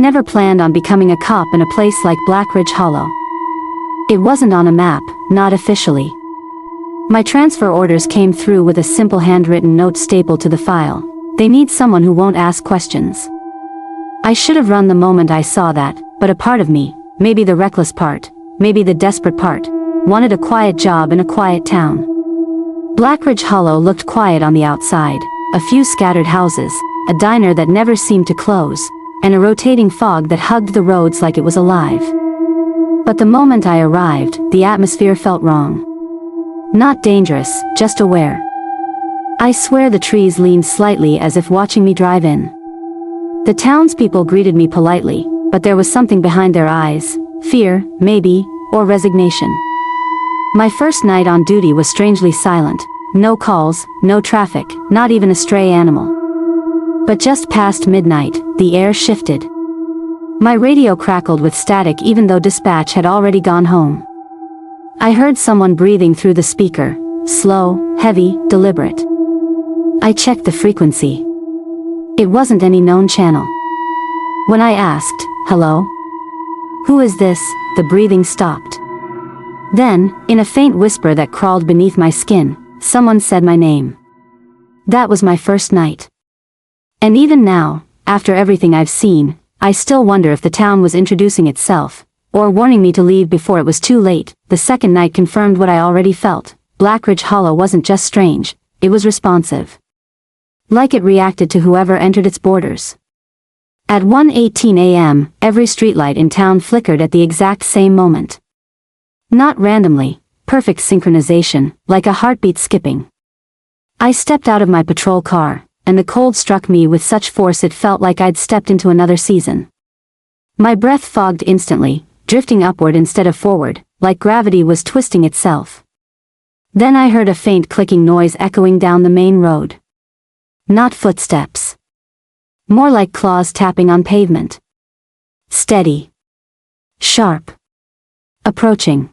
never planned on becoming a cop in a place like Blackridge Hollow. It wasn't on a map, not officially. My transfer orders came through with a simple handwritten note stapled to the file. They need someone who won't ask questions. I should have run the moment I saw that, but a part of me, maybe the reckless part, maybe the desperate part, wanted a quiet job in a quiet town. Blackridge Hollow looked quiet on the outside, a few scattered houses, a diner that never seemed to close, and a rotating fog that hugged the roads like it was alive. But the moment I arrived, the atmosphere felt wrong. Not dangerous, just aware. I swear the trees leaned slightly as if watching me drive in. The townspeople greeted me politely, but there was something behind their eyes, fear, maybe, or resignation. My first night on duty was strangely silent, no calls, no traffic, not even a stray animal. But just past midnight, the air shifted. My radio crackled with static even though dispatch had already gone home. I heard someone breathing through the speaker, slow, heavy, deliberate. I checked the frequency. It wasn't any known channel. When I asked, "Hello? Who is this?" the breathing stopped. Then, in a faint whisper that crawled beneath my skin, someone said my name. That was my first night. And even now, after everything I've seen, I still wonder if the town was introducing itself, or warning me to leave before it was too late. The second night confirmed what I already felt. Blackridge Hollow wasn't just strange, it was responsive. Like it reacted to whoever entered its borders. At 1:18 a.m., every streetlight in town flickered at the exact same moment. Not randomly, perfect synchronization, like a heartbeat skipping. I stepped out of my patrol car, and the cold struck me with such force it felt like I'd stepped into another season. My breath fogged instantly, drifting upward instead of forward, like gravity was twisting itself. Then I heard a faint clicking noise echoing down the main road. Not footsteps. More like claws tapping on pavement. Steady. Sharp. Approaching.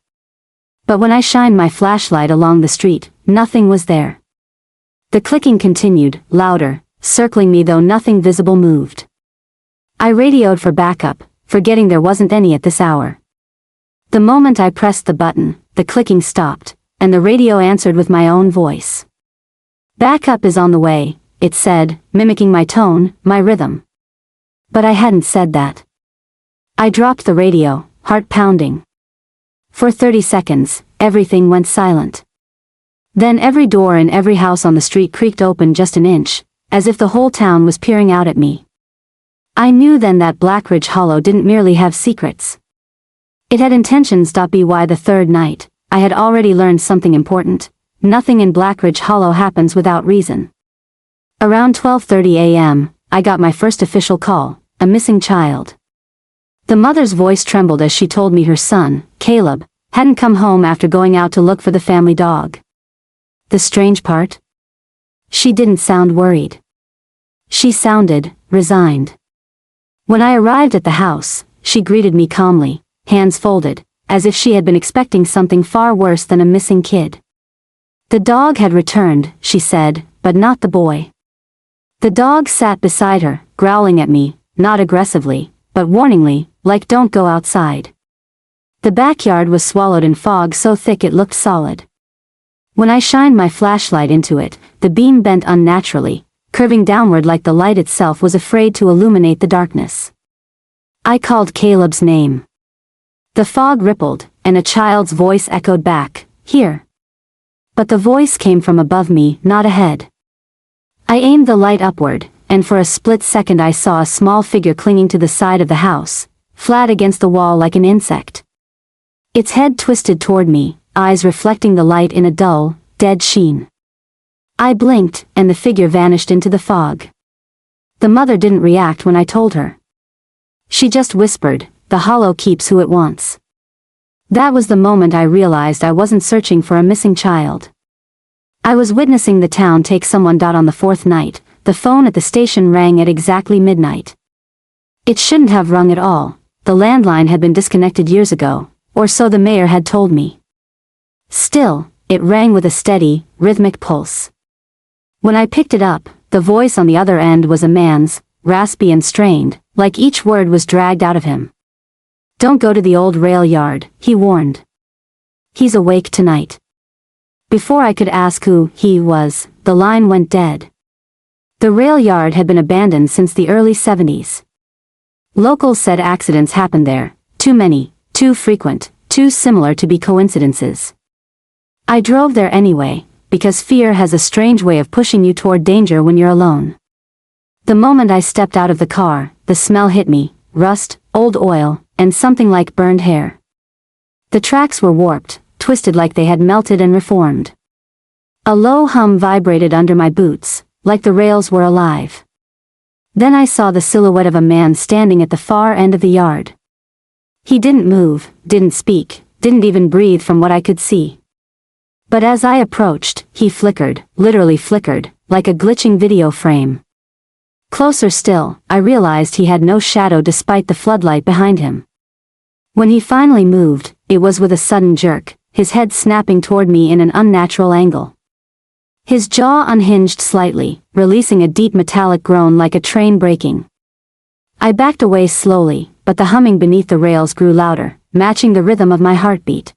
But when I shined my flashlight along the street, nothing was there. The clicking continued, louder, circling me though nothing visible moved. I radioed for backup, forgetting there wasn't any at this hour. The moment I pressed the button, the clicking stopped, and the radio answered with my own voice. "Backup is on the way," it said, mimicking my tone, my rhythm. But I hadn't said that. I dropped the radio, heart pounding. For 30 seconds, everything went silent. Then every door in every house on the street creaked open just an inch, as if the whole town was peering out at me. I knew then that Blackridge Hollow didn't merely have secrets. It had intentions. By the third night, I had already learned something important. Nothing in Blackridge Hollow happens without reason. Around 12:30 a.m., I got my first official call, a missing child. The mother's voice trembled as she told me her son, Caleb, hadn't come home after going out to look for the family dog. The strange part? She didn't sound worried. She sounded resigned. When I arrived at the house, she greeted me calmly, hands folded, as if she had been expecting something far worse than a missing kid. The dog had returned, she said, but not the boy. The dog sat beside her, growling at me, not aggressively, but warningly, like don't go outside. The backyard was swallowed in fog so thick it looked solid. When I shined my flashlight into it, the beam bent unnaturally, curving downward like the light itself was afraid to illuminate the darkness. I called Caleb's name. The fog rippled, and a child's voice echoed back, "Here." But the voice came from above me, not ahead. I aimed the light upward, and for a split second I saw a small figure clinging to the side of the house, flat against the wall like an insect. Its head twisted toward me, eyes reflecting the light in a dull, dead sheen. I blinked, and the figure vanished into the fog. The mother didn't react when I told her. She just whispered, "The Hollow keeps who it wants." That was the moment I realized I wasn't searching for a missing child. I was witnessing the town take someone. On the fourth night, the phone at the station rang at exactly midnight. It shouldn't have rung at all. The landline had been disconnected years ago, or so the mayor had told me. Still, it rang with a steady, rhythmic pulse. When I picked it up, the voice on the other end was a man's, raspy and strained, like each word was dragged out of him. "Don't go to the old rail yard," he warned. "He's awake tonight." Before I could ask who he was, the line went dead. The rail yard had been abandoned since the early 70s. Locals said accidents happened there, too many, too frequent, too similar to be coincidences. I drove there anyway, because fear has a strange way of pushing you toward danger when you're alone. The moment I stepped out of the car, the smell hit me: rust, old oil, and something like burned hair. The tracks were warped, twisted like they had melted and reformed. A low hum vibrated under my boots, like the rails were alive. Then I saw the silhouette of a man standing at the far end of the yard. He didn't move, didn't speak, didn't even breathe from what I could see. But as I approached, he flickered, literally flickered, like a glitching video frame. Closer still, I realized he had no shadow despite the floodlight behind him. When he finally moved, it was with a sudden jerk, his head snapping toward me in an unnatural angle. His jaw unhinged slightly, releasing a deep metallic groan like a train braking. I backed away slowly, but the humming beneath the rails grew louder, matching the rhythm of my heartbeat.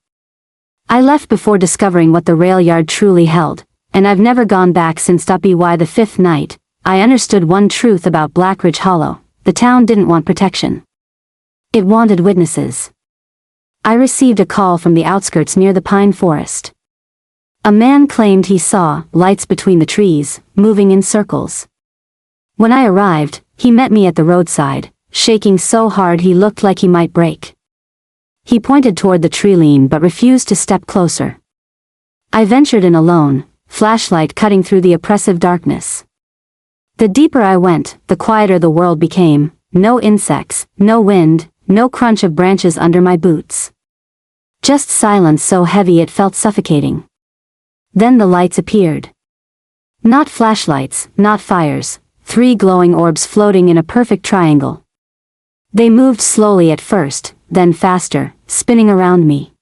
I left before discovering what the rail yard truly held, and I've never gone back since. By the fifth night, I understood one truth about Black Ridge Hollow: the town didn't want protection. It wanted witnesses. I received a call from the outskirts near the pine forest. A man claimed he saw lights between the trees, moving in circles. When I arrived, he met me at the roadside, shaking so hard he looked like he might break. He pointed toward the tree line but refused to step closer. I ventured in alone, flashlight cutting through the oppressive darkness. The deeper I went, the quieter the world became: no insects, no wind, no crunch of branches under my boots. Just silence so heavy it felt suffocating. Then the lights appeared. Not flashlights, not fires, 3 glowing orbs floating in a perfect triangle. They moved slowly at first, then faster, spinning around me.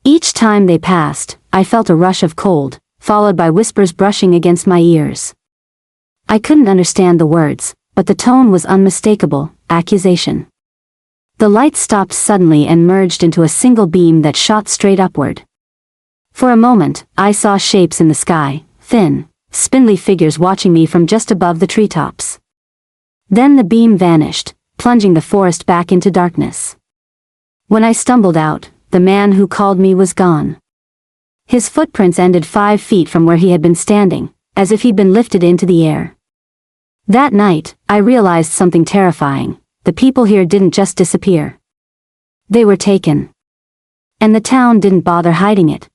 Each time they passed, I felt a rush of cold, followed by whispers brushing against my ears. I couldn't understand the words, but the tone was unmistakable: accusation. The light stopped suddenly and merged into a single beam that shot straight upward. For a moment, I saw shapes in the sky, thin, spindly figures watching me from just above the treetops. Then the beam vanished, plunging the forest back into darkness. When I stumbled out, the man who called me was gone. His footprints ended 5 feet from where he had been standing, as if he'd been lifted into the air. That night, I realized something terrifying: the people here didn't just disappear. They were taken. And the town didn't bother hiding it.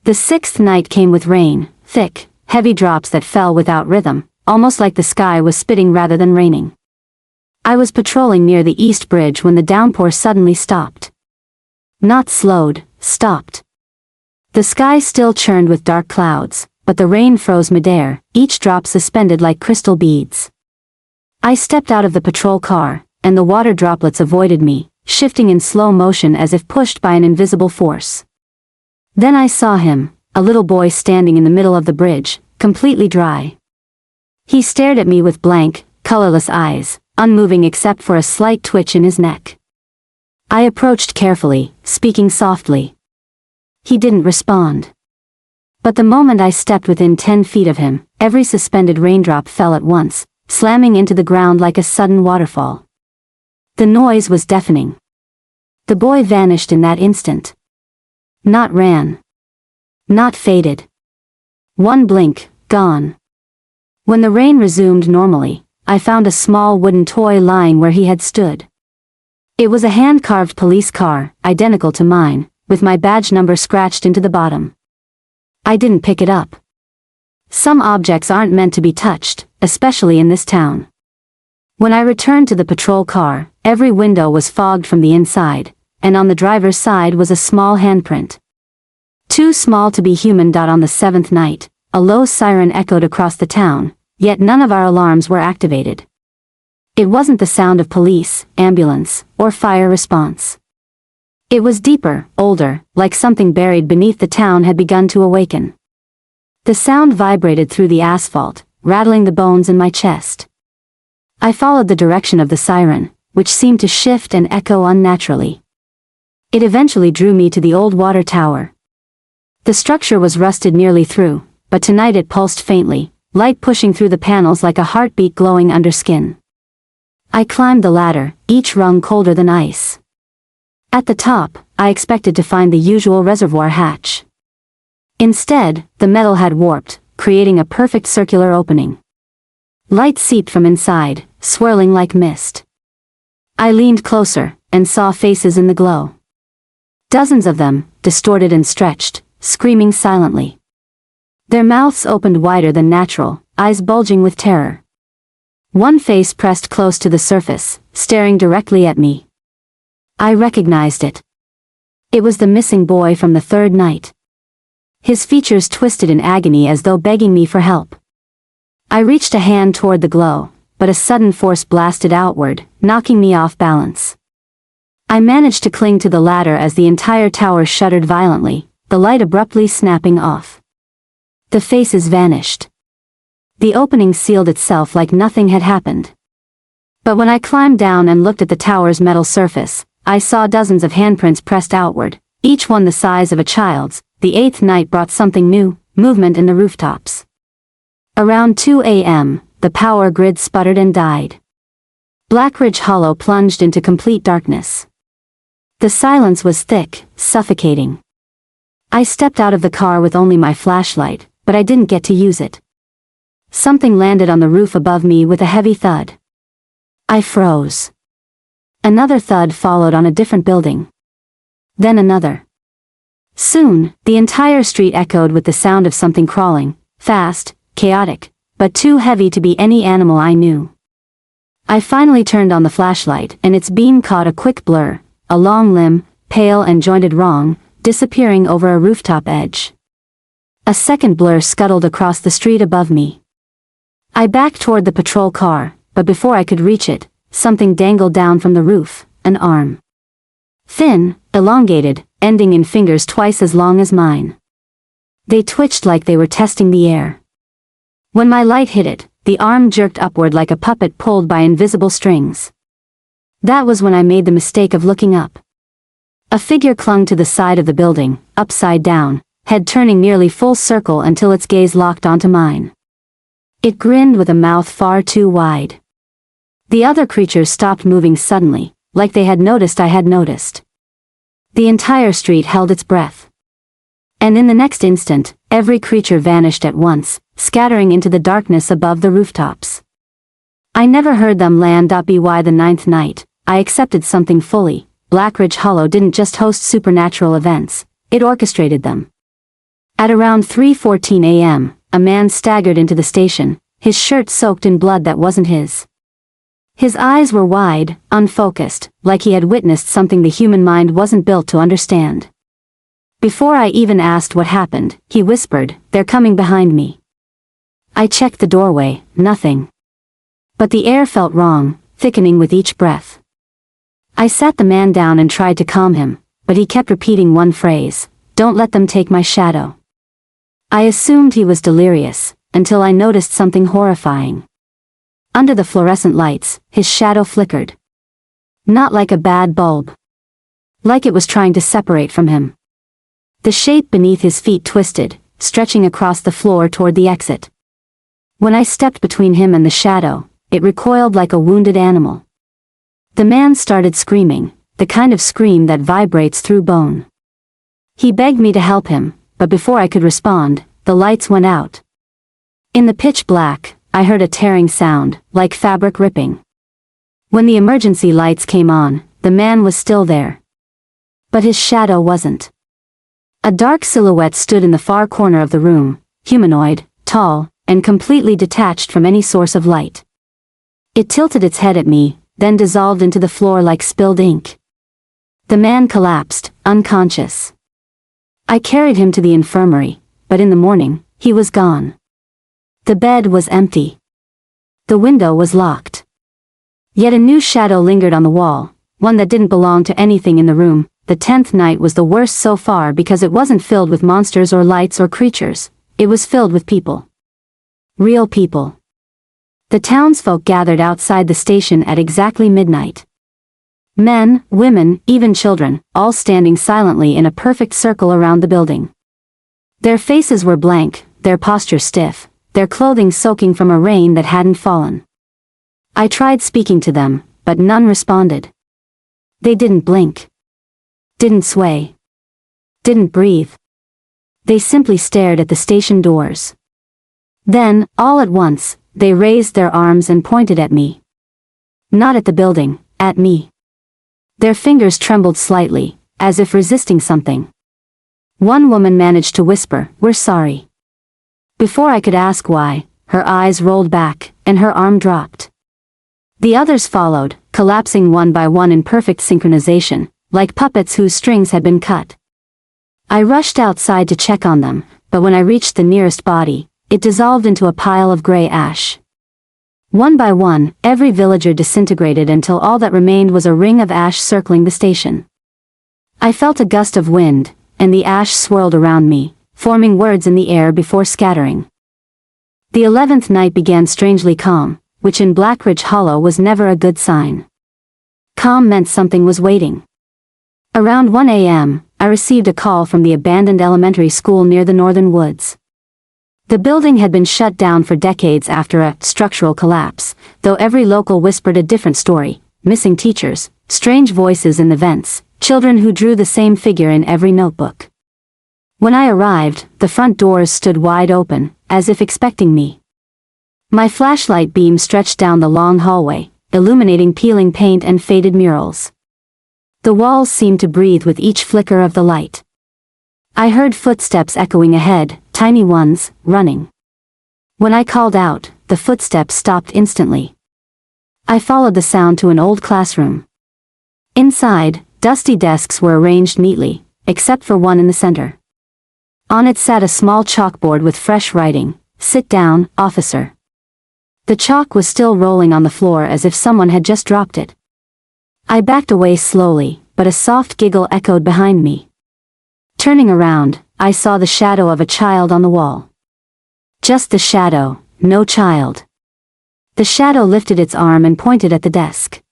The 6th night came with rain, thick, heavy drops that fell without rhythm, almost like the sky was spitting rather than raining. I was patrolling near the East Bridge when the downpour suddenly stopped. Not slowed, stopped. The sky still churned with dark clouds, but the rain froze midair, each drop suspended like crystal beads. I stepped out of the patrol car, and the water droplets avoided me, shifting in slow motion as if pushed by an invisible force. Then I saw him, a little boy standing in the middle of the bridge, completely dry. He stared at me with blank, colorless eyes, unmoving except for a slight twitch in his neck. I approached carefully, speaking softly. He didn't respond. But the moment I stepped within 10 feet of him, every suspended raindrop fell at once, slamming into the ground like a sudden waterfall. The noise was deafening. The boy vanished in that instant. Not ran. Not faded. One blink, gone. When the rain resumed normally, I found a small wooden toy lying where he had stood. It was a hand-carved police car, identical to mine, with my badge number scratched into the bottom. I didn't pick it up. Some objects aren't meant to be touched, especially in this town. When I returned to the patrol car, every window was fogged from the inside, and on the driver's side was a small handprint. Too small to be human. On the 7th night, a low siren echoed across the town, yet none of our alarms were activated. It wasn't the sound of police, ambulance, or fire response. It was deeper, older, like something buried beneath the town had begun to awaken. The sound vibrated through the asphalt, rattling the bones in my chest. I followed the direction of the siren, which seemed to shift and echo unnaturally. It eventually drew me to the old water tower. The structure was rusted nearly through, but tonight it pulsed faintly, light pushing through the panels like a heartbeat glowing under skin. I climbed the ladder, each rung colder than ice. At the top, I expected to find the usual reservoir hatch. Instead, the metal had warped, creating a perfect circular opening. Light seeped from inside, swirling like mist. I leaned closer, and saw faces in the glow. Dozens of them, distorted and stretched, screaming silently. Their mouths opened wider than natural, eyes bulging with terror. One face pressed close to the surface, staring directly at me. I recognized it. It was the missing boy from the third night. His features twisted in agony as though begging me for help. I reached a hand toward the glow, but a sudden force blasted outward, knocking me off balance. I managed to cling to the ladder as the entire tower shuddered violently, the light abruptly snapping off. The faces vanished. The opening sealed itself like nothing had happened. But when I climbed down and looked at the tower's metal surface, I saw dozens of handprints pressed outward, each one the size of a child's. The eighth night brought something new, movement in the rooftops. Around 2 a.m., the power grid sputtered and died. Blackridge Hollow plunged into complete darkness. The silence was thick, suffocating. I stepped out of the car with only my flashlight, but I didn't get to use it. Something landed on the roof above me with a heavy thud. I froze. Another thud followed on a different building. Then another. Soon, the entire street echoed with the sound of something crawling, fast, chaotic, but too heavy to be any animal I knew. I finally turned on the flashlight and its beam caught a quick blur, a long limb, pale and jointed wrong, disappearing over a rooftop edge. A second blur scuttled across the street above me. I backed toward the patrol car, but before I could reach it, something dangled down from the roof, an arm. Thin, elongated, ending in fingers twice as long as mine. They twitched like they were testing the air. When my light hit it, the arm jerked upward like a puppet pulled by invisible strings. That was when I made the mistake of looking up. A figure clung to the side of the building, upside down, head turning nearly full circle until its gaze locked onto mine. It grinned with a mouth far too wide. The other creatures stopped moving suddenly, like they had noticed I had noticed. The entire street held its breath. And in the next instant, every creature vanished at once, scattering into the darkness above the rooftops. I never heard them land. By the ninth night, I accepted something fully. Blackridge Hollow didn't just host supernatural events, it orchestrated them. At around 3:14 a.m., a man staggered into the station, his shirt soaked in blood that wasn't his. His eyes were wide, unfocused, like he had witnessed something the human mind wasn't built to understand. Before I even asked what happened, he whispered, "They're coming behind me." I checked the doorway, nothing. But the air felt wrong, thickening with each breath. I sat the man down and tried to calm him, but he kept repeating one phrase, "Don't let them take my shadow." I assumed he was delirious, until I noticed something horrifying. Under the fluorescent lights, his shadow flickered. Not like a bad bulb. Like it was trying to separate from him. The shape beneath his feet twisted, stretching across the floor toward the exit. When I stepped between him and the shadow, it recoiled like a wounded animal. The man started screaming, the kind of scream that vibrates through bone. He begged me to help him, but before I could respond, the lights went out. In the pitch black, I heard a tearing sound, like fabric ripping. When the emergency lights came on, the man was still there. But his shadow wasn't. A dark silhouette stood in the far corner of the room, humanoid, tall, and completely detached from any source of light. It tilted its head at me, then dissolved into the floor like spilled ink. The man collapsed, unconscious. I carried him to the infirmary, but in the morning, he was gone. The bed was empty. The window was locked. Yet a new shadow lingered on the wall, one that didn't belong to anything in the room. The 10th night was the worst so far because it wasn't filled with monsters or lights or creatures, it was filled with people. Real people. The townsfolk gathered outside the station at exactly midnight. Men, women, even children, all standing silently in a perfect circle around the building. Their faces were blank, their posture stiff, their clothing soaking from a rain that hadn't fallen. I tried speaking to them, but none responded. They didn't blink. Didn't sway. Didn't breathe. They simply stared at the station doors. Then, all at once, they raised their arms and pointed at me. Not at the building, at me. Their fingers trembled slightly, as if resisting something. One woman managed to whisper, "We're sorry." Before I could ask why, her eyes rolled back, and her arm dropped. The others followed, collapsing one by one in perfect synchronization, like puppets whose strings had been cut. I rushed outside to check on them, but when I reached the nearest body, it dissolved into a pile of gray ash. One by one, every villager disintegrated until all that remained was a ring of ash circling the station. I felt a gust of wind, and the ash swirled around me, forming words in the air before scattering. The 11th night began strangely calm, which in Blackridge Hollow was never a good sign. Calm meant something was waiting. Around 1 a.m., I received a call from the abandoned elementary school near the northern woods. The building had been shut down for decades after a structural collapse, though every local whispered a different story: missing teachers, strange voices in the vents, children who drew the same figure in every notebook. When I arrived, the front doors stood wide open, as if expecting me. My flashlight beam stretched down the long hallway, illuminating peeling paint and faded murals. The walls seemed to breathe with each flicker of the light. I heard footsteps echoing ahead, tiny ones, running. When I called out, the footsteps stopped instantly. I followed the sound to an old classroom. Inside, dusty desks were arranged neatly, except for one in the center. On it sat a small chalkboard with fresh writing: "Sit down, officer." The chalk was still rolling on the floor as if someone had just dropped it. I backed away slowly, but a soft giggle echoed behind me. Turning around, I saw the shadow of a child on the wall. Just the shadow, no child. The shadow lifted its arm and pointed at the desk.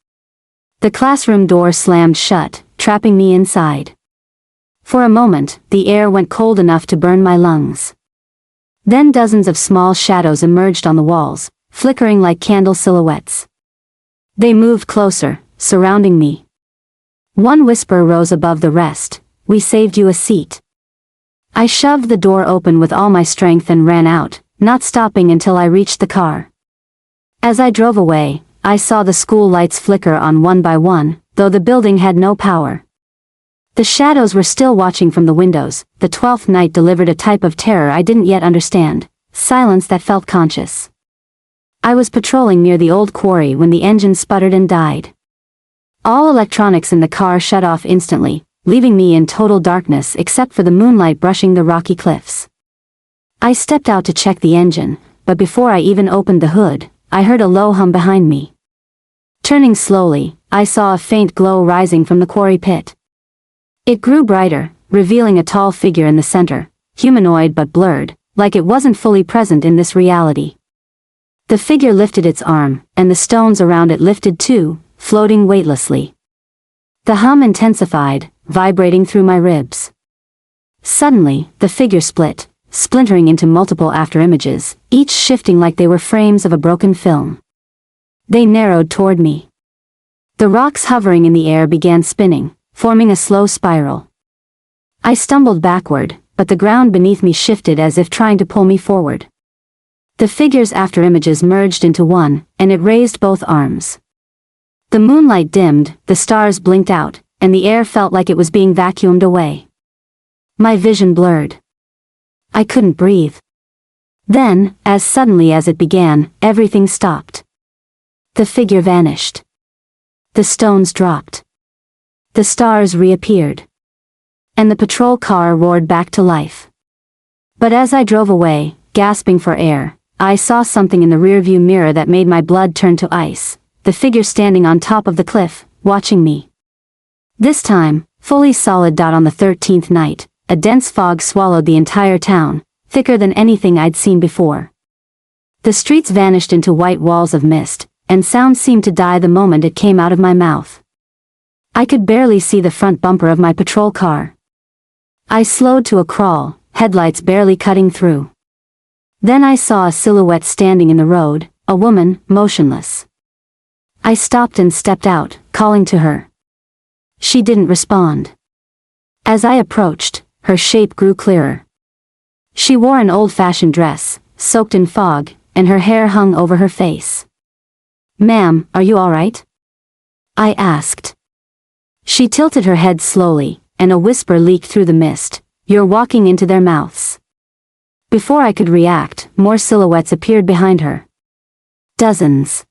The classroom door slammed shut, trapping me inside. For a moment, the air went cold enough to burn my lungs. Then dozens of small shadows emerged on the walls, flickering like candle silhouettes. They moved closer, surrounding me. One whisper rose above the rest: "We saved you a seat." I shoved the door open with all my strength and ran out, not stopping until I reached the car. As I drove away, I saw the school lights flicker on one by one, though the building had no power. The shadows were still watching from the windows. The 12th night delivered a type of terror I didn't yet understand: silence that felt conscious. I was patrolling near the old quarry when the engine sputtered and died. All electronics in the car shut off instantly, leaving me in total darkness except for the moonlight brushing the rocky cliffs. I stepped out to check the engine, but before I even opened the hood, I heard a low hum behind me. Turning slowly, I saw a faint glow rising from the quarry pit. It grew brighter, revealing a tall figure in the center, humanoid but blurred, like it wasn't fully present in this reality. The figure lifted its arm, and the stones around it lifted too, floating weightlessly. The hum intensified, vibrating through my ribs. Suddenly, the figure split, splintering into multiple afterimages, each shifting like they were frames of a broken film. They narrowed toward me. The rocks hovering in the air began spinning, forming a slow spiral. I stumbled backward, but the ground beneath me shifted as if trying to pull me forward. The figure's afterimages merged into one, and it raised both arms. The moonlight dimmed, the stars blinked out, and the air felt like it was being vacuumed away. My vision blurred. I couldn't breathe. Then, as suddenly as it began, everything stopped. The figure vanished. The stones dropped. The stars reappeared. And the patrol car roared back to life. But as I drove away, gasping for air, I saw something in the rearview mirror that made my blood turn to ice: the figure standing on top of the cliff, watching me. This time, fully solid. On the 13th night, a dense fog swallowed the entire town, thicker than anything I'd seen before. The streets vanished into white walls of mist, and sound seemed to die the moment it came out of my mouth. I could barely see the front bumper of my patrol car. I slowed to a crawl, headlights barely cutting through. Then I saw a silhouette standing in the road, a woman, motionless. I stopped and stepped out, calling to her. She didn't respond. As I approached, her shape grew clearer. She wore an old-fashioned dress, soaked in fog, and her hair hung over her face. "Ma'am, are you all right?" I asked. She tilted her head slowly, and a whisper leaked through the mist, "You're walking into their mouths." Before I could react, more silhouettes appeared behind her. Dozens.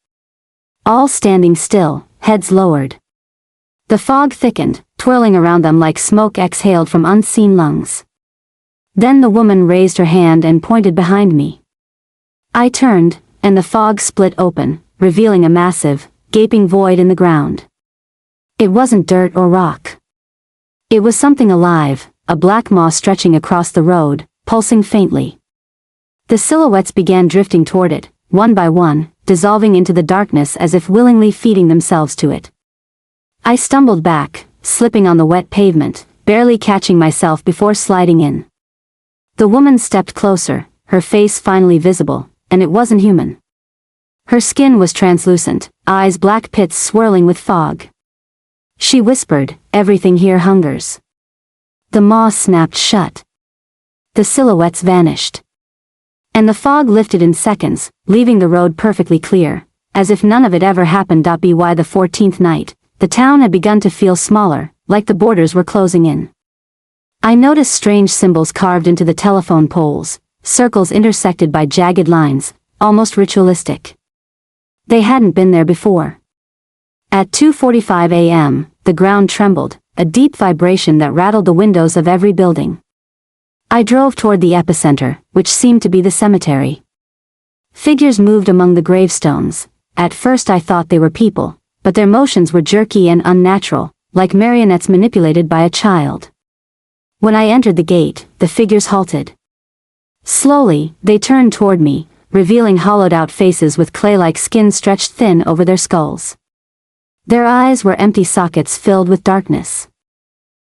All standing still, heads lowered. The fog thickened, twirling around them like smoke exhaled from unseen lungs. Then the woman raised her hand and pointed behind me. I turned, and the fog split open, revealing a massive, gaping void in the ground. It wasn't dirt or rock. It was something alive, a black maw stretching across the road, pulsing faintly. The silhouettes began drifting toward it, one by one, dissolving into the darkness as if willingly feeding themselves to it. I stumbled back, slipping on the wet pavement, barely catching myself before sliding in. The woman stepped closer, her face finally visible, and it wasn't human. Her skin was translucent, eyes black pits swirling with fog. She whispered, "Everything here hungers." The maw snapped shut. The silhouettes vanished. And the fog lifted in seconds, leaving the road perfectly clear, as if none of it ever happened. By the 14th night, the town had begun to feel smaller, like the borders were closing in. I noticed strange symbols carved into the telephone poles, circles intersected by jagged lines, almost ritualistic. They hadn't been there before. At 2:45 a.m., the ground trembled, a deep vibration that rattled the windows of every building. I drove toward the epicenter, which seemed to be the cemetery. Figures moved among the gravestones. At first I thought they were people, but their motions were jerky and unnatural, like marionettes manipulated by a child. When I entered the gate, the figures halted. Slowly, they turned toward me, revealing hollowed-out faces with clay-like skin stretched thin over their skulls. Their eyes were empty sockets filled with darkness.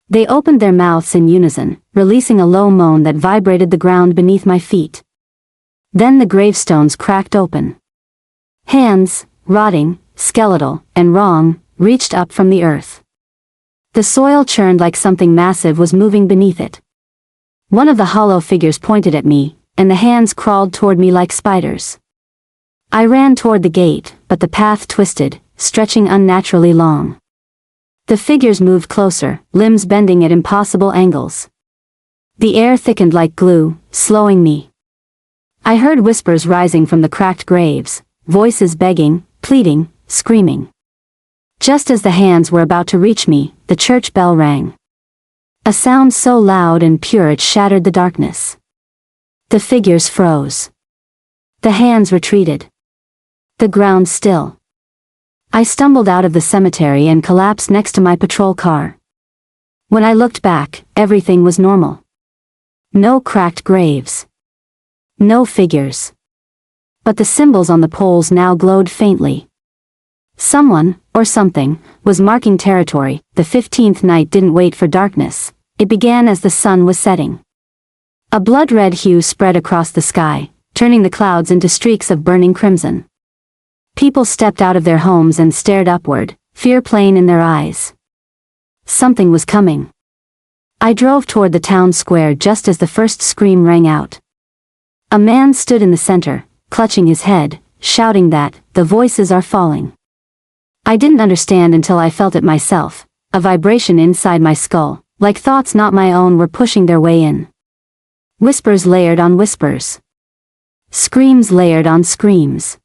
They opened their mouths in unison, releasing a low moan that vibrated the ground beneath my feet. Then the gravestones cracked open. Hands, rotting, skeletal, and wrong, reached up from the earth. The soil churned like something massive was moving beneath it. One of the hollow figures pointed at me, and the hands crawled toward me like spiders. I ran toward the gate, but the path twisted, stretching unnaturally long. The figures moved closer, limbs bending at impossible angles. The air thickened like glue, slowing me. I heard whispers rising from the cracked graves, voices begging, pleading, screaming. Just as the hands were about to reach me, the church bell rang. A sound so loud and pure it shattered the darkness. The figures froze. The hands retreated. The ground still. I stumbled out of the cemetery and collapsed next to my patrol car. When I looked back, everything was normal. No cracked graves. No figures. But the symbols on the poles now glowed faintly. Someone, or something, was marking territory. The 15th night didn't wait for darkness. It began as the sun was setting. A blood-red hue spread across the sky, turning the clouds into streaks of burning crimson. People stepped out of their homes and stared upward, fear plain in their eyes. Something was coming. I drove toward the town square just as the first scream rang out. A man stood in the center, clutching his head, shouting that, "The voices are falling." I didn't understand until I felt it myself, a vibration inside my skull, like thoughts not my own were pushing their way in. Whispers layered on whispers. Screams layered on screams.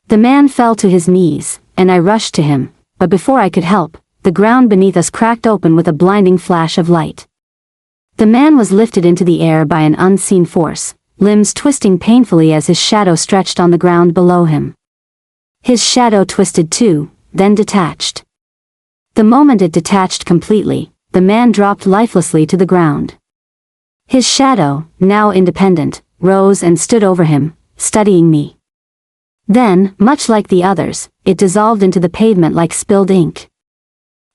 The man fell to his knees, and I rushed to him, but before I could help, the ground beneath us cracked open with a blinding flash of light. The man was lifted into the air by an unseen force, limbs twisting painfully as his shadow stretched on the ground below him. His shadow twisted too, then detached. The moment it detached completely, the man dropped lifelessly to the ground. His shadow, now independent, rose and stood over him, studying me. Then, much like the others, it dissolved into the pavement like spilled ink.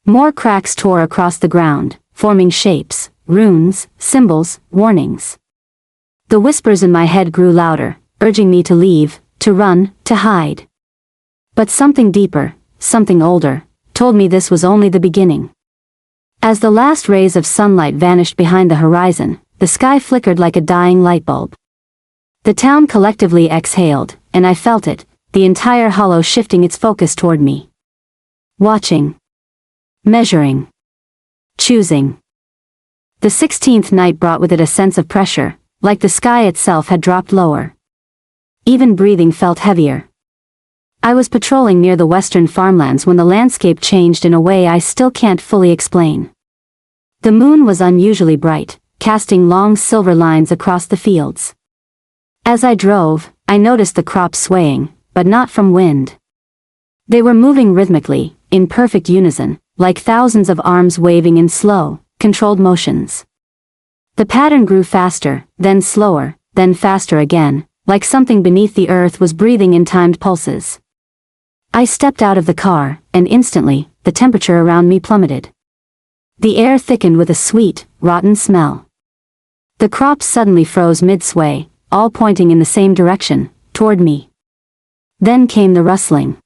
More cracks tore across the ground, forming shapes, runes, symbols, warnings. The whispers in my head grew louder, urging me to leave, to run, to hide. But something deeper, something older, told me this was only the beginning. As the last rays of sunlight vanished behind the horizon, the sky flickered like a dying light bulb. The town collectively exhaled, and I felt it, the entire hollow shifting its focus toward me. Watching. Measuring. Choosing. The 16th night brought with it a sense of pressure, like the sky itself had dropped lower. Even breathing felt heavier. I was patrolling near the western farmlands when the landscape changed in a way I still can't fully explain. The moon was unusually bright, casting long silver lines across the fields. As I drove, I noticed the crops swaying, but not from wind. They were moving rhythmically, in perfect unison, like thousands of arms waving in slow, controlled motions. The pattern grew faster, then slower, then faster again, like something beneath the earth was breathing in timed pulses. I stepped out of the car, and instantly, the temperature around me plummeted. The air thickened with a sweet, rotten smell. The crops suddenly froze mid-sway, all pointing in the same direction, toward me. Then came the rustling.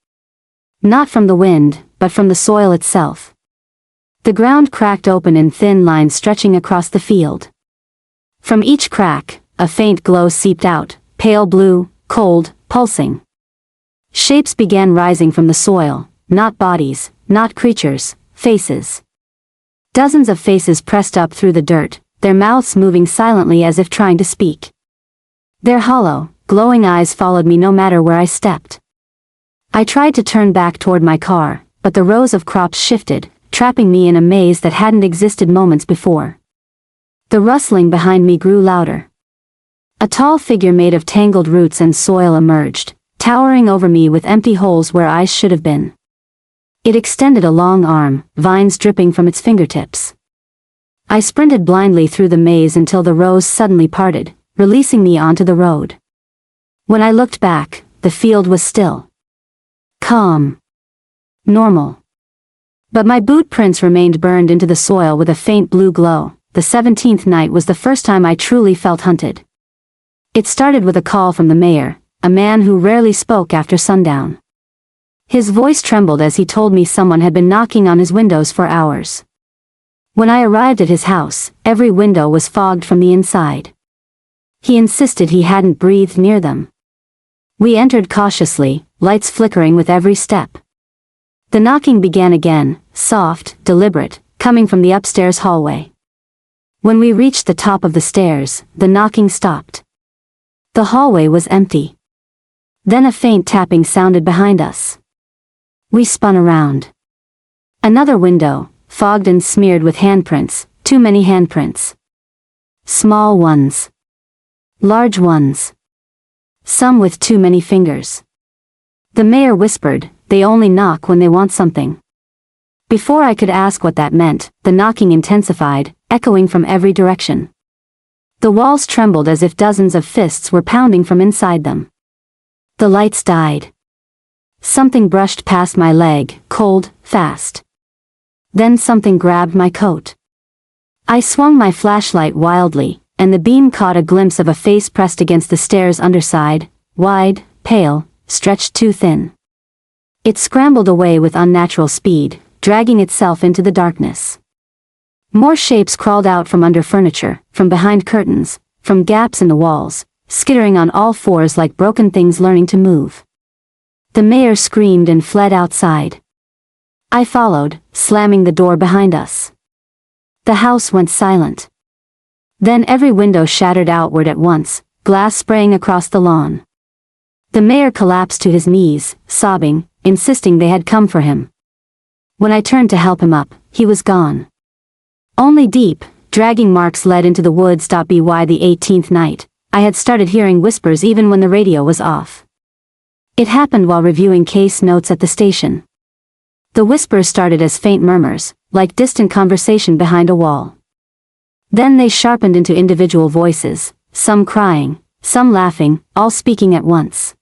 Not from the wind, but from the soil itself. The ground cracked open in thin lines stretching across the field. From each crack, a faint glow seeped out, pale blue, cold, pulsing. Shapes began rising from the soil, not bodies, not creatures, faces. Dozens of faces pressed up through the dirt, their mouths moving silently as if trying to speak. Their hollow, glowing eyes followed me no matter where I stepped. I tried to turn back toward my car, but the rows of crops shifted, trapping me in a maze that hadn't existed moments before. The rustling behind me grew louder. A tall figure made of tangled roots and soil emerged, towering over me with empty holes where eyes should have been. It extended a long arm, vines dripping from its fingertips. I sprinted blindly through the maze until the rows suddenly parted, releasing me onto the road. When I looked back, the field was still. Calm. Normal. But my boot prints remained burned into the soil with a faint blue glow. The 17th night was the first time I truly felt hunted. It started with a call from the mayor, a man who rarely spoke after sundown. His voice trembled as he told me someone had been knocking on his windows for hours. When I arrived at his house, every window was fogged from the inside. He insisted he hadn't breathed near them. We entered cautiously, lights flickering with every step. The knocking began again, soft, deliberate, coming from the upstairs hallway. When we reached the top of the stairs, the knocking stopped. The hallway was empty. Then a faint tapping sounded behind us. We spun around. Another window, fogged and smeared with handprints, too many handprints. Small ones. Large ones. Some with too many fingers. The mayor whispered, "They only knock when they want something." Before I could ask what that meant, the knocking intensified, echoing from every direction. The walls trembled as if dozens of fists were pounding from inside them. The lights died. Something brushed past my leg, cold, fast. Then something grabbed my coat. I swung my flashlight wildly, and the beam caught a glimpse of a face pressed against the stairs' underside, wide, pale, stretched too thin. It scrambled away with unnatural speed, dragging itself into the darkness. More shapes crawled out from under furniture, from behind curtains, from gaps in the walls, skittering on all fours like broken things learning to move. The mayor screamed and fled outside. I followed, slamming the door behind us. The house went silent. Then every window shattered outward at once, glass spraying across the lawn. The mayor collapsed to his knees, sobbing, insisting they had come for him. When I turned to help him up, he was gone. Only deep, dragging marks led into the woods. By the 18th night, I had started hearing whispers even when the radio was off. It happened while reviewing case notes at the station. The whispers started as faint murmurs, like distant conversation behind a wall. Then they sharpened into individual voices, some crying, some laughing, all speaking at once.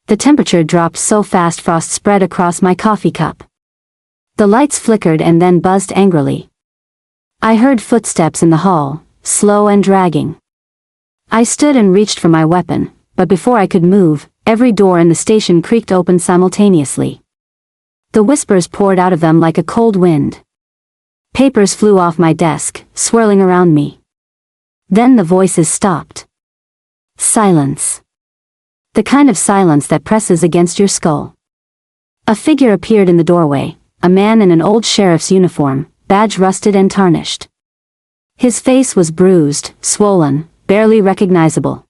The temperature dropped so fast frost spread across my coffee cup. The lights flickered and then buzzed angrily. I heard footsteps in the hall, slow and dragging. I stood and reached for my weapon, but before I could move, every door in the station creaked open simultaneously. The whispers poured out of them like a cold wind. Papers flew off my desk, swirling around me. Then the voices stopped. Silence. The kind of silence that presses against your skull. A figure appeared in the doorway, a man in an old sheriff's uniform, badge rusted and tarnished. His face was bruised, swollen, barely recognizable.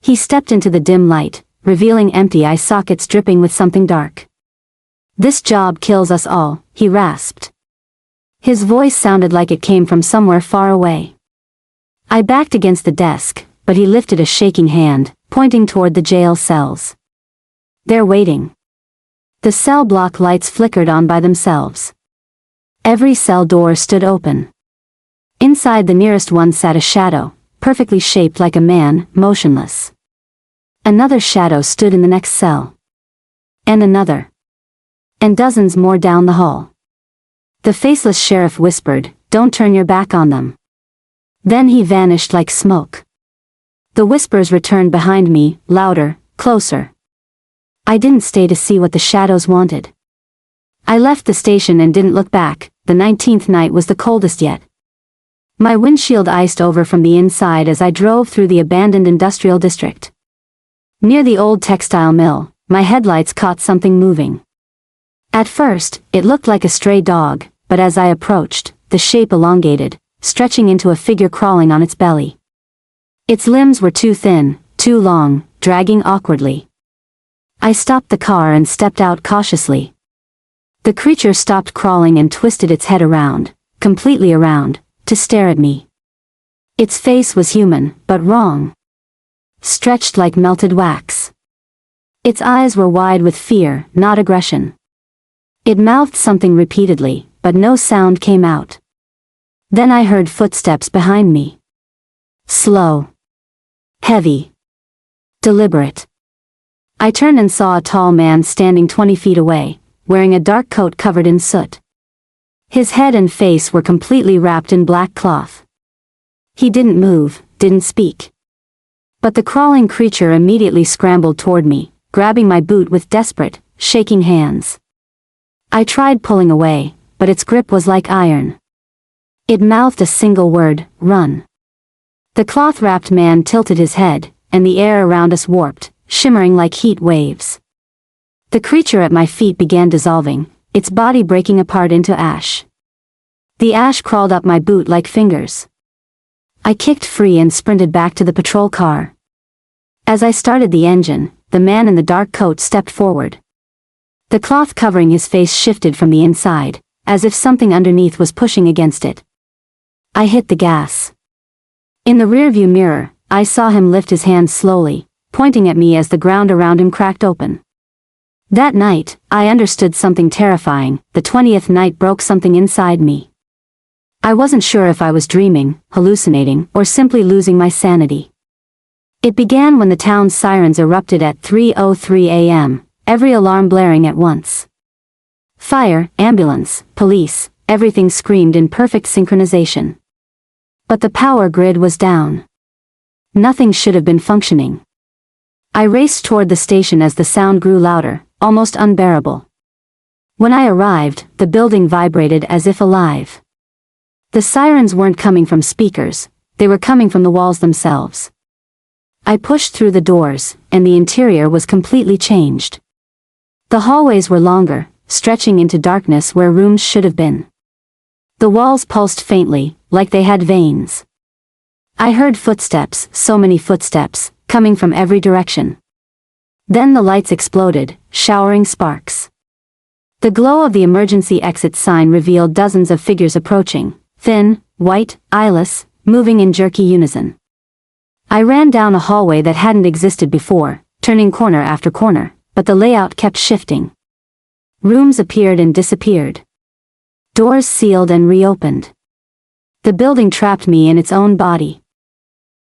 He stepped into the dim light, revealing empty eye sockets dripping with something dark. "This job kills us all," he rasped. His voice sounded like it came from somewhere far away. I backed against the desk, but he lifted a shaking hand, pointing toward the jail cells. "They're waiting." The cell block lights flickered on by themselves. Every cell door stood open. Inside the nearest one sat a shadow, perfectly shaped like a man, motionless. Another shadow stood in the next cell. And another. And dozens more down the hall. The faceless sheriff whispered, "Don't turn your back on them." Then he vanished like smoke. The whispers returned behind me, louder, closer. I didn't stay to see what the shadows wanted. I left the station and didn't look back. The 19th night was the coldest yet. My windshield iced over from the inside as I drove through the abandoned industrial district. Near the old textile mill, my headlights caught something moving. At first, it looked like a stray dog, but as I approached, the shape elongated, stretching into a figure crawling on its belly. Its limbs were too thin, too long, dragging awkwardly. I stopped the car and stepped out cautiously. The creature stopped crawling and twisted its head around, completely around, to stare at me. Its face was human, but wrong. Stretched like melted wax. Its eyes were wide with fear, not aggression. It mouthed something repeatedly, but no sound came out. Then I heard footsteps behind me. Slow. Heavy. Deliberate. I turned and saw a tall man standing 20 feet away, wearing a dark coat covered in soot. His head and face were completely wrapped in black cloth. He didn't move, didn't speak. But the crawling creature immediately scrambled toward me, grabbing my boot with desperate, shaking hands. I tried pulling away, but its grip was like iron. It mouthed a single word, "Run." The cloth-wrapped man tilted his head, and the air around us warped, shimmering like heat waves. The creature at my feet began dissolving, its body breaking apart into ash. The ash crawled up my boot like fingers. I kicked free and sprinted back to the patrol car. As I started the engine, the man in the dark coat stepped forward. The cloth covering his face shifted from the inside, as if something underneath was pushing against it. I hit the gas. In the rearview mirror, I saw him lift his hand slowly, pointing at me as the ground around him cracked open. That night, I understood something terrifying. The 20th night broke something inside me. I wasn't sure if I was dreaming, hallucinating, or simply losing my sanity. It began when the town's sirens erupted at 3:03 a.m., every alarm blaring at once. Fire, ambulance, police, everything screamed in perfect synchronization. But the power grid was down. Nothing should have been functioning. I raced toward the station as the sound grew louder, almost unbearable. When I arrived, the building vibrated as if alive. The sirens weren't coming from speakers, they were coming from the walls themselves. I pushed through the doors, and the interior was completely changed. The hallways were longer, stretching into darkness where rooms should have been. The walls pulsed faintly, like they had veins. I heard footsteps, so many footsteps, coming from every direction. Then the lights exploded, showering sparks. The glow of the emergency exit sign revealed dozens of figures approaching, thin, white, eyeless, moving in jerky unison. I ran down a hallway that hadn't existed before, turning corner after corner, but the layout kept shifting. Rooms appeared and disappeared. Doors sealed and reopened. The building trapped me in its own body.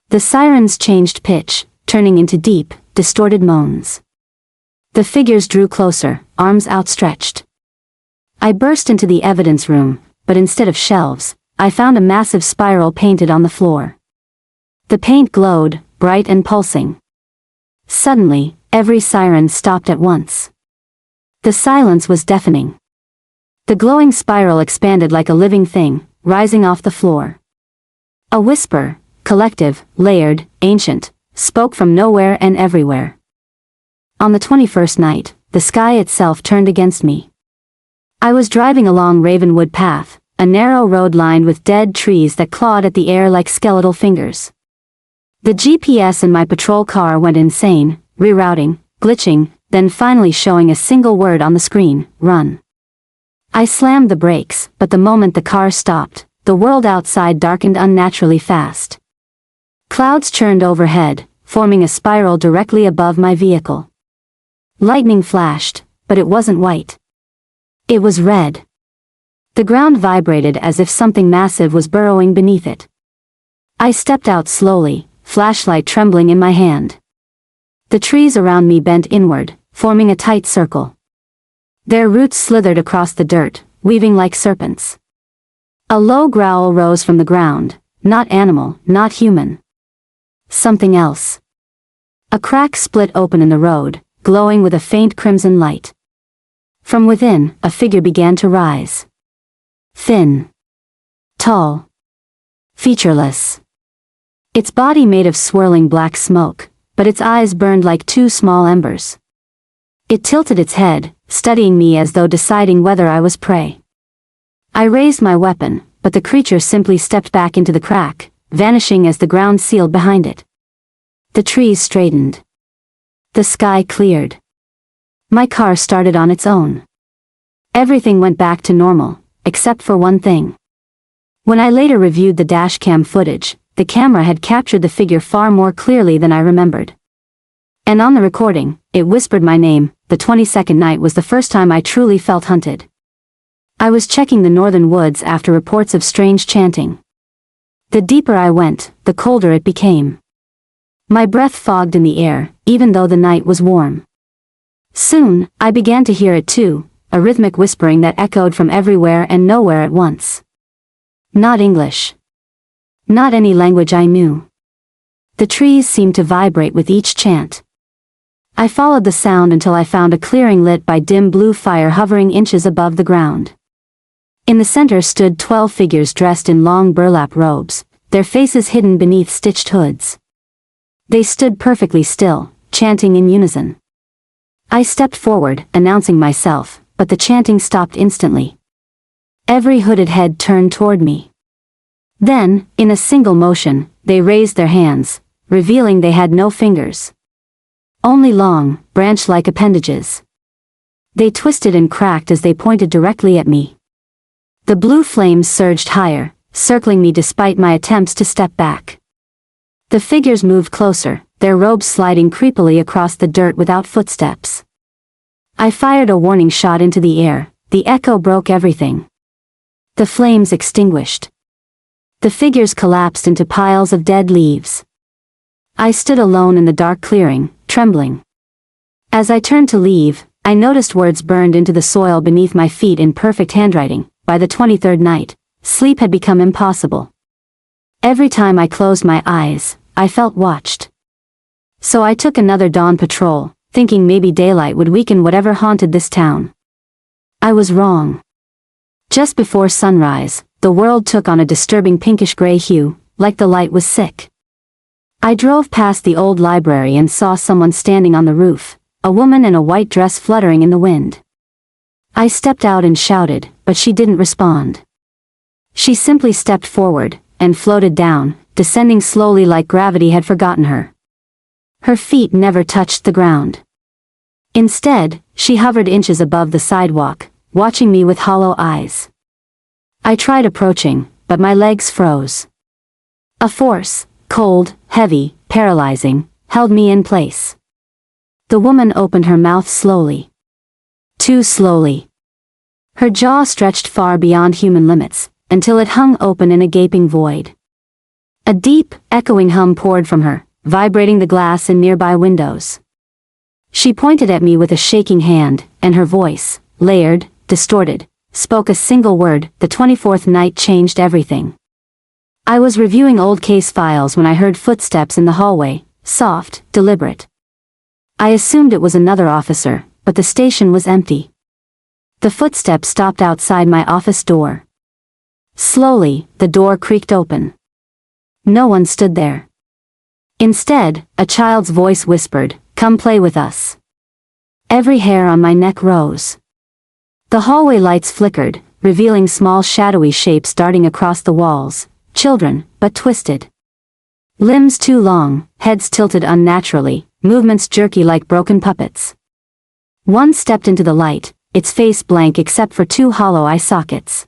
The sirens changed pitch, turning into deep, distorted moans. The figures drew closer, arms outstretched. I burst into the evidence room, but instead of shelves, I found a massive spiral painted on the floor. The paint glowed, bright and pulsing. Suddenly, every siren stopped at once. The silence was deafening. The glowing spiral expanded like a living thing, rising off the floor. A whisper, collective, layered, ancient, spoke from nowhere and everywhere. On the 21st night, the sky itself turned against me. I was driving along Ravenwood Path, a narrow road lined with dead trees that clawed at the air like skeletal fingers. The GPS in my patrol car went insane, rerouting, glitching, then finally showing a single word on the screen: run. I slammed the brakes, but the moment the car stopped, the world outside darkened unnaturally fast. Clouds churned overhead, forming a spiral directly above my vehicle. Lightning flashed, but it wasn't white. It was red. The ground vibrated as if something massive was burrowing beneath it. I stepped out slowly, flashlight trembling in my hand. The trees around me bent inward, forming a tight circle. Their roots slithered across the dirt, weaving like serpents. A low growl rose from the ground, not animal, not human. Something else. A crack split open in the road, glowing with a faint crimson light. From within, a figure began to rise. Thin. Tall. Featureless. Its body made of swirling black smoke, but its eyes burned like two small embers. It tilted its head, studying me as though deciding whether I was prey. I raised my weapon, but the creature simply stepped back into the crack, vanishing as the ground sealed behind it. The trees straightened. The sky cleared. My car started on its own. Everything went back to normal, except for one thing. When I later reviewed the dashcam footage, the camera had captured the figure far more clearly than I remembered. And on the recording, it whispered my name. The 22nd night was the first time I truly felt hunted. I was checking the northern woods after reports of strange chanting. The deeper I went, the colder it became. My breath fogged in the air, even though the night was warm. Soon, I began to hear it too, a rhythmic whispering that echoed from everywhere and nowhere at once. Not English. Not any language I knew. The trees seemed to vibrate with each chant. I followed the sound until I found a clearing lit by dim blue fire hovering inches above the ground. In the center stood 12 figures dressed in long burlap robes, their faces hidden beneath stitched hoods. They stood perfectly still, chanting in unison. I stepped forward, announcing myself, but the chanting stopped instantly. Every hooded head turned toward me. Then, in a single motion, they raised their hands, revealing they had no fingers. Only long, branch-like appendages. They twisted and cracked as they pointed directly at me. The blue flames surged higher, circling me despite my attempts to step back. The figures moved closer, their robes sliding creepily across the dirt without footsteps. I fired a warning shot into the air. The echo broke everything. The flames extinguished. The figures collapsed into piles of dead leaves. I stood alone in the dark clearing, trembling. As I turned to leave, I noticed words burned into the soil beneath my feet in perfect handwriting. By the 23rd night, sleep had become impossible. Every time I closed my eyes, I felt watched. So I took another dawn patrol, thinking maybe daylight would weaken whatever haunted this town. I was wrong. Just before sunrise, the world took on a disturbing pinkish-gray hue, like the light was sick. I drove past the old library and saw someone standing on the roof, a woman in a white dress fluttering in the wind. I stepped out and shouted, but she didn't respond. She simply stepped forward, and floated down, descending slowly like gravity had forgotten her. Her feet never touched the ground. Instead, she hovered inches above the sidewalk, watching me with hollow eyes. I tried approaching, but my legs froze. A force, cold, heavy, paralyzing, held me in place. The woman opened her mouth slowly. Too slowly. Her jaw stretched far beyond human limits, until it hung open in a gaping void. A deep, echoing hum poured from her, vibrating the glass in nearby windows. She pointed at me with a shaking hand, and her voice, layered, distorted, spoke a single word. The 24th night changed everything. I was reviewing old case files when I heard footsteps in the hallway, soft, deliberate. I assumed it was another officer, but the station was empty. The footsteps stopped outside my office door. Slowly, the door creaked open. No one stood there. Instead, a child's voice whispered, "Come play with us." Every hair on my neck rose. The hallway lights flickered, revealing small shadowy shapes darting across the walls, children, but twisted. Limbs too long, heads tilted unnaturally, movements jerky like broken puppets. One stepped into the light, its face blank except for two hollow eye sockets.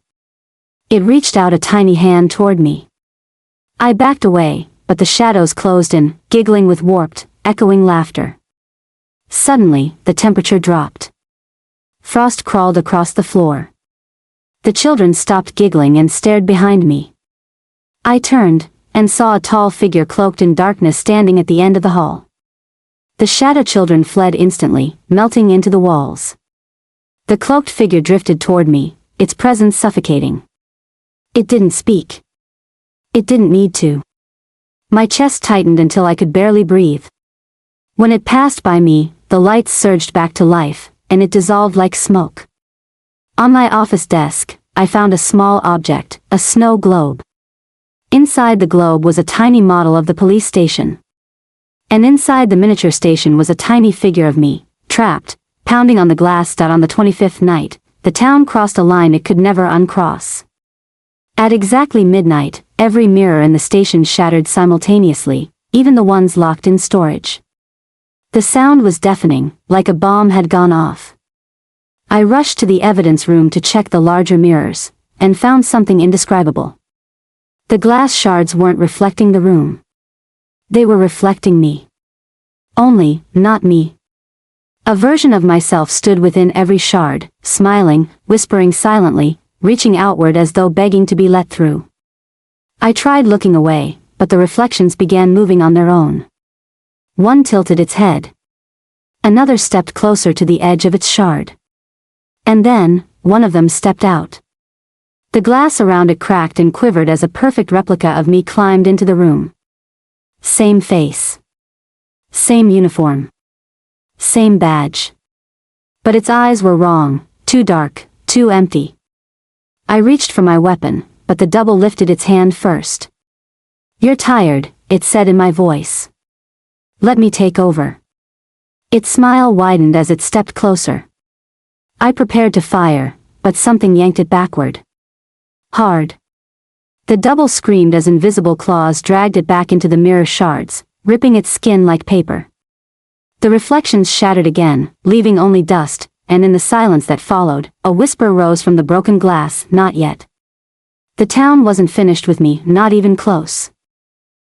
It reached out a tiny hand toward me. I backed away, but the shadows closed in, giggling with warped, echoing laughter. Suddenly, the temperature dropped. Frost crawled across the floor. The children stopped giggling and stared behind me. I turned, and saw a tall figure cloaked in darkness standing at the end of the hall. The shadow children fled instantly, melting into the walls. The cloaked figure drifted toward me, its presence suffocating. It didn't speak. It didn't need to. My chest tightened until I could barely breathe. When it passed by me, the lights surged back to life, and it dissolved like smoke. On my office desk, I found a small object, a snow globe. Inside the globe was a tiny model of the police station. And inside the miniature station was a tiny figure of me, trapped, pounding on the glass. On the 25th night, the town crossed a line it could never uncross. At exactly midnight, every mirror in the station shattered simultaneously, even the ones locked in storage. The sound was deafening, like a bomb had gone off. I rushed to the evidence room to check the larger mirrors, and found something indescribable. The glass shards weren't reflecting the room. They were reflecting me. Only, not me. A version of myself stood within every shard, smiling, whispering silently, reaching outward as though begging to be let through. I tried looking away, but the reflections began moving on their own. One tilted its head. Another stepped closer to the edge of its shard. And then, one of them stepped out. The glass around it cracked and quivered as a perfect replica of me climbed into the room. Same face. Same uniform. Same badge. But its eyes were wrong, too dark, too empty. I reached for my weapon, but the double lifted its hand first. "You're tired," it said in my voice. "Let me take over." Its smile widened as it stepped closer. I prepared to fire, but something yanked it backward. Hard. The double screamed as invisible claws dragged it back into the mirror shards, ripping its skin like paper. The reflections shattered again, leaving only dust, and in the silence that followed, a whisper rose from the broken glass, "Not yet." The town wasn't finished with me, not even close.